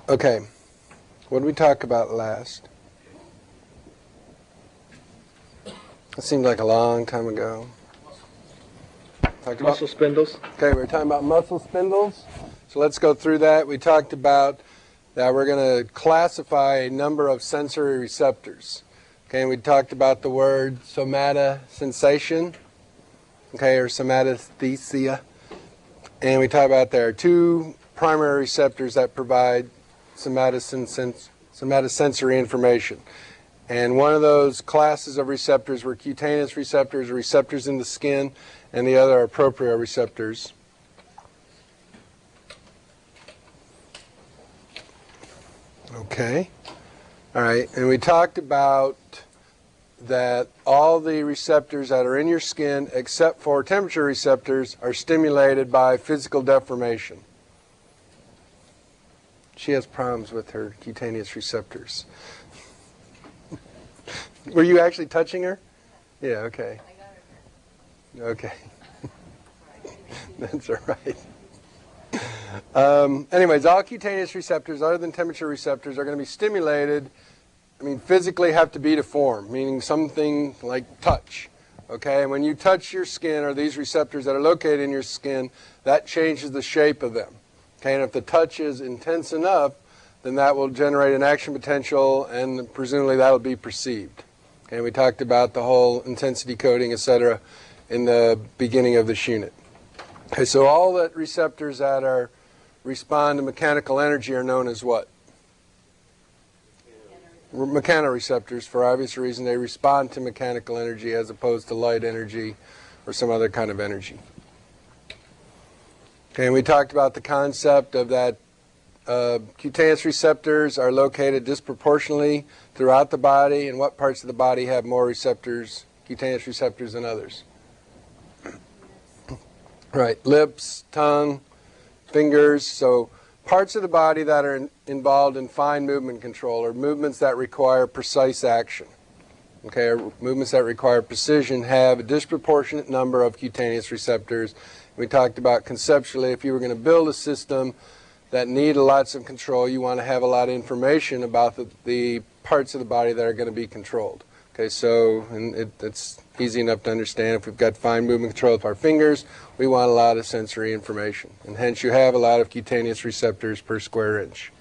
Okay, what did we talk about last? It seemed like a long time ago. Muscle spindles. Okay, we were talking about muscle spindles. So let's go through that. We talked about that we're going to classify a number of sensory receptors. Okay, and we talked about the word somatosensation, okay, or somatoesthesia. And we talked about there are two primary receptors that provide somatosensory information. And one of those classes of receptors were cutaneous receptors, or receptors in the skin, and the other are proprioceptors. Okay. All right. And we talked about that all the receptors that are in your skin, except for temperature receptors, are stimulated by physical deformation. She has problems with her cutaneous receptors. Were you actually touching her? Yeah, okay. Okay. That's all right. Anyways, all cutaneous receptors other than temperature receptors are going to be stimulated, physically have to be deformed, meaning something like touch. Okay, and when you touch your skin, or these receptors that are located in your skin, that changes the shape of them. Okay, and if the touch is intense enough, then that will generate an action potential, and presumably that will be perceived. Okay, we talked about the whole intensity coding, etc., in the beginning of this unit. Okay, so all the receptors that respond to mechanical energy are known as what? Mechanoreceptors. For obvious reason, they respond to mechanical energy as opposed to light energy or some other kind of energy. Okay, and we talked about the concept of that cutaneous receptors are located disproportionately throughout the body, and what parts of the body have more receptors, cutaneous receptors, than others? Right, lips, tongue, fingers. So parts of the body that are involved in fine movement control, or movements that require precise action, okay, or movements that require precision, have a disproportionate number of cutaneous receptors. We talked about conceptually, if you were going to build a system that need lots of control, you want to have a lot of information about the parts of the body that are going to be controlled. Okay, so it's easy enough to understand. If we've got fine movement control with our fingers, we want a lot of sensory information. And hence you have a lot of cutaneous receptors per square inch.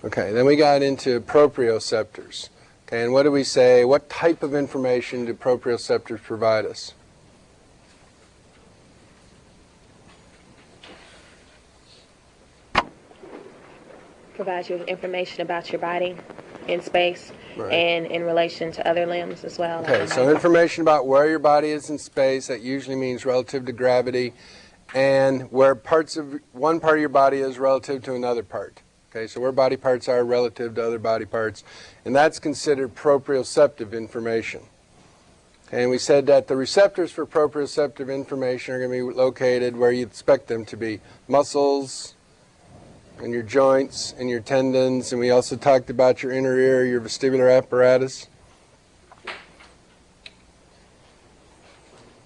Okay, then we got into proprioceptors. Okay, and what do we say? What type of information do proprioceptors provide us? Provides you with information about your body in space, right, and in relation to other limbs as well. Okay, so information about where your body is in space, that usually means relative to gravity, and where one part of your body is relative to another part. Okay, so where body parts are relative to other body parts, and that's considered proprioceptive information. Okay, and we said that the receptors for proprioceptive information are going to be located where you'd expect them to be: muscles, and your joints, and your tendons, and we also talked about your inner ear, your vestibular apparatus.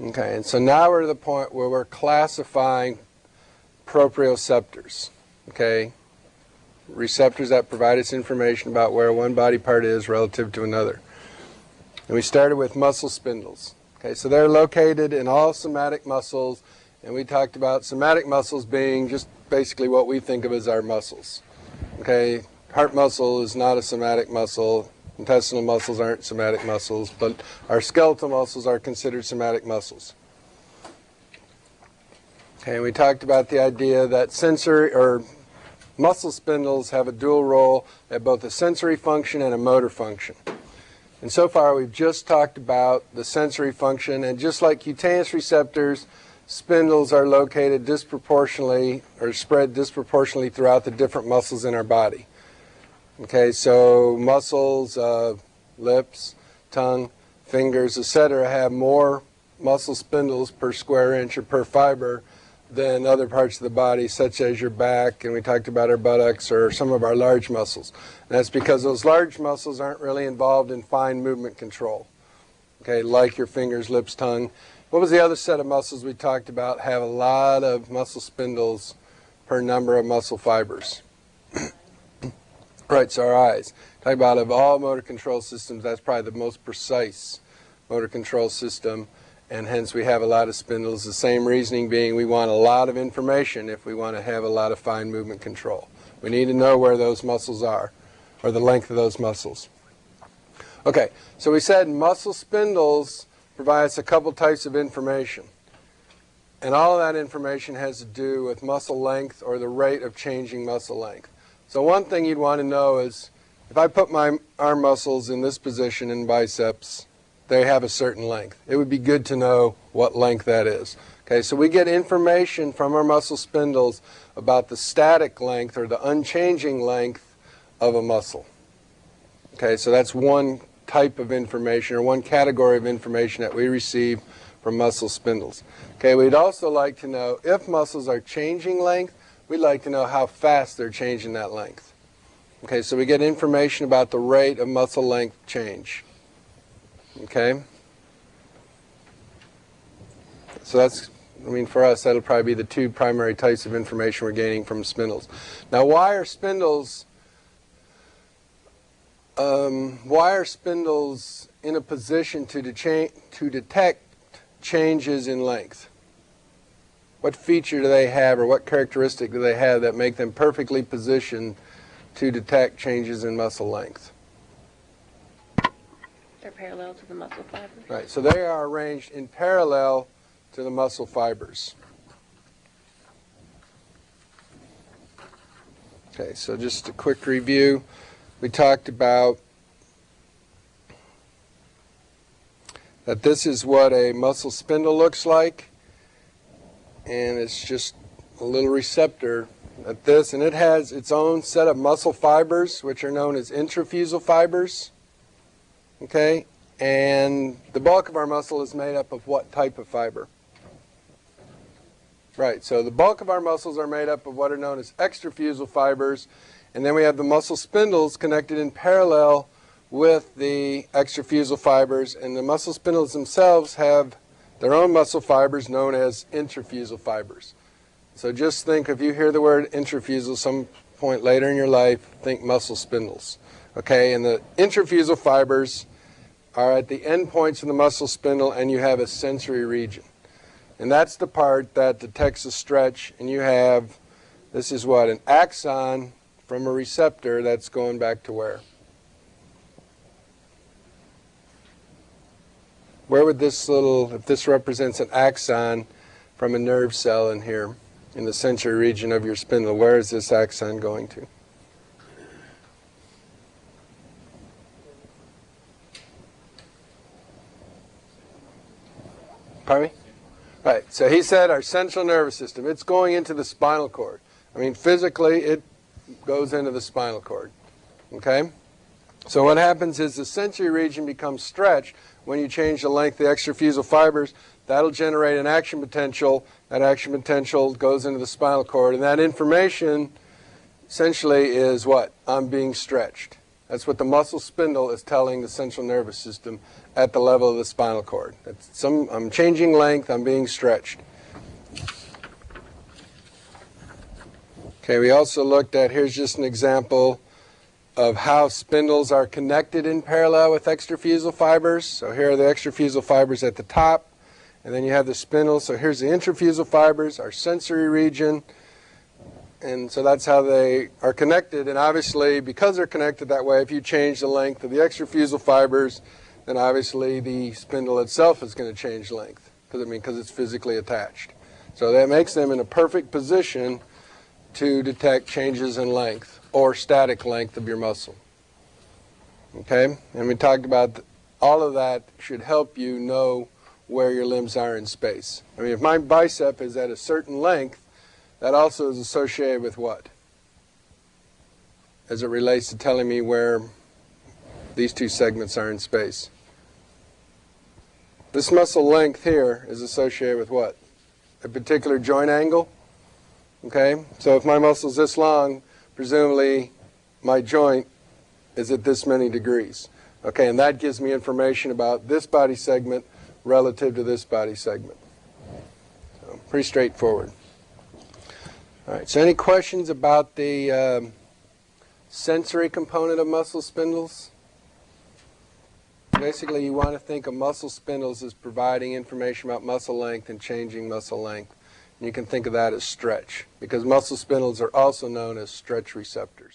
Okay, and so now we're to the point where we're classifying proprioceptors. Okay, receptors that provide us information about where one body part is relative to another. And we started with muscle spindles. Okay, so they're located in all somatic muscles, and we talked about somatic muscles being just basically what we think of as our muscles. Okay, heart muscle is not a somatic muscle. Intestinal muscles aren't somatic muscles, but our skeletal muscles are considered somatic muscles. Okay, and we talked about the idea that sensory or muscle spindles have a dual role. They have both a sensory function and a motor function. And so far we've just talked about the sensory function, and just like cutaneous receptors, spindles are located disproportionately or spread disproportionately throughout the different muscles in our body. Okay, so muscles, lips, tongue, fingers, etc. have more muscle spindles per square inch or per fiber than other parts of the body, such as your back, and we talked about our buttocks, or some of our large muscles. And that's because those large muscles aren't really involved in fine movement control. Okay, like your fingers, lips, tongue. What was the other set of muscles we talked about have a lot of muscle spindles per number of muscle fibers. Right, so our eyes. Talk about of all motor control systems, that's probably the most precise motor control system, and hence we have a lot of spindles. The same reasoning being we want a lot of information if we want to have a lot of fine movement control. We need to know where those muscles are, or the length of those muscles. Okay, so we said muscle spindles provide us a couple types of information. And all of that information has to do with muscle length or the rate of changing muscle length. So one thing you'd want to know is if I put my arm muscles in this position in biceps, they have a certain length. It would be good to know what length that is. Okay, so we get information from our muscle spindles about the static length or the unchanging length of a muscle. Okay, so that's one type of information or one category of information that we receive from muscle spindles. Okay, we'd also like to know if muscles are changing length, we'd like to know how fast they're changing that length. Okay, so we get information about the rate of muscle length change. Okay? So that's, I mean, for us, that'll probably be the two primary types of information we're gaining from spindles. Now, why are spindles in a position to detect changes in length? What feature do they have, or what characteristic do they have that make them perfectly positioned to detect changes in muscle length? They're parallel to the muscle fibers. Right, so they are arranged in parallel to the muscle fibers. Okay, so just a quick review. We talked about that this is what a muscle spindle looks like, and it's just a little receptor at this, and it has its own set of muscle fibers, which are known as intrafusal fibers. Okay, and the bulk of our muscle is made up of what type of fiber? Right, so the bulk of our muscles are made up of what are known as extrafusal fibers, and then we have the muscle spindles connected in parallel with the extrafusal fibers, and the muscle spindles themselves have their own muscle fibers known as intrafusal fibers. So just think, if you hear the word intrafusal some point later in your life, think muscle spindles. Okay, and the intrafusal fibers are at the end points of the muscle spindle, and you have a sensory region. And that's the part that detects a stretch, and you have, this is what, an axon from a receptor that's going back to where? Where would this little, if this represents an axon from a nerve cell in here, in the sensory region of your spindle, where is this axon going to? Pardon me? Right, so he said our central nervous system, it's going into the spinal cord. I mean, physically, it goes into the spinal cord. Okay? So what happens is the sensory region becomes stretched when you change the length of the extrafusal fibers. That'll generate an action potential. That action potential goes into the spinal cord, and that information essentially is what? I'm being stretched. That's what the muscle spindle is telling the central nervous system at the level of the spinal cord. I'm changing length, I'm being stretched. Okay, we also looked at, here's just an example of how spindles are connected in parallel with extrafusal fibers. So here are the extrafusal fibers at the top, and then you have the spindle. So here's the intrafusal fibers, our sensory region, and so that's how they are connected. And obviously, because they're connected that way, if you change the length of the extrafusal fibers, then obviously the spindle itself is going to change length, because it's physically attached. So that makes them in a perfect position to detect changes in length or static length of your muscle. Okay? And we talked about all of that should help you know where your limbs are in space. I mean, if my bicep is at a certain length, that also is associated with what? As it relates to telling me where these two segments are in space. This muscle length here is associated with what? A particular joint angle. Okay? So if my muscle is this long, presumably my joint is at this many degrees. Okay, and that gives me information about this body segment relative to this body segment. So pretty straightforward. All right, so any questions about the sensory component of muscle spindles? Basically, you want to think of muscle spindles as providing information about muscle length and changing muscle length. And you can think of that as stretch, because muscle spindles are also known as stretch receptors.